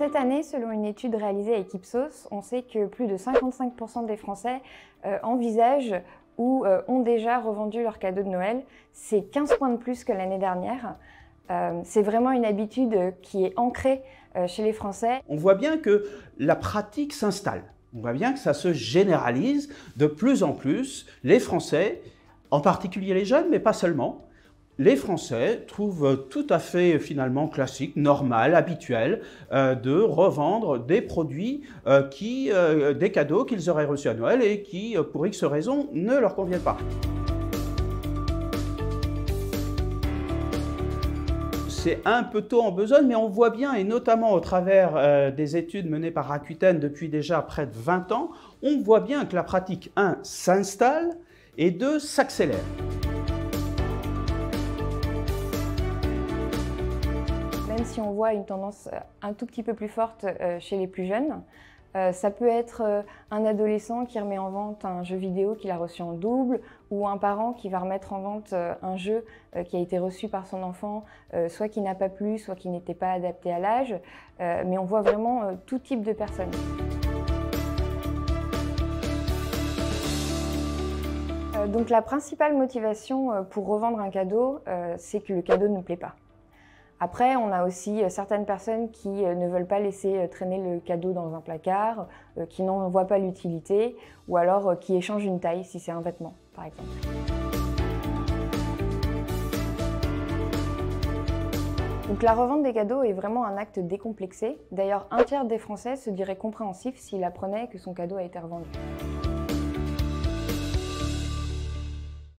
Cette année, selon une étude réalisée avec Ipsos, on sait que plus de 55% des Français envisagent ou ont déjà revendu leurs cadeaux de Noël. C'est 15 points de plus que l'année dernière. C'est vraiment une habitude qui est ancrée chez les Français. On voit bien que la pratique s'installe. On voit bien que ça se généralise de plus en plus. Les Français, en particulier les jeunes, mais pas seulement, les Français trouvent tout à fait finalement classique, normal, habituel de revendre des produits, des cadeaux qu'ils auraient reçus à Noël et qui, pour X raisons, ne leur conviennent pas. C'est un peu tôt en besogne, mais on voit bien, et notamment au travers des études menées par Rakuten depuis déjà près de 20 ans, on voit bien que la pratique, 1, s'installe et 2, s'accélère. Même si on voit une tendance un tout petit peu plus forte chez les plus jeunes, ça peut être un adolescent qui remet en vente un jeu vidéo qu'il a reçu en double, ou un parent qui va remettre en vente un jeu qui a été reçu par son enfant, soit qui n'a pas plu, soit qui n'était pas adapté à l'âge. Mais on voit vraiment tout type de personnes. Donc la principale motivation pour revendre un cadeau, c'est que le cadeau ne nous plaît pas. Après, on a aussi certaines personnes qui ne veulent pas laisser traîner le cadeau dans un placard, qui n'en voient pas l'utilité, ou alors qui échangent une taille si c'est un vêtement, par exemple. Donc la revente des cadeaux est vraiment un acte décomplexé. D'ailleurs, un tiers des Français se dirait compréhensif s'il apprenait que son cadeau a été revendu.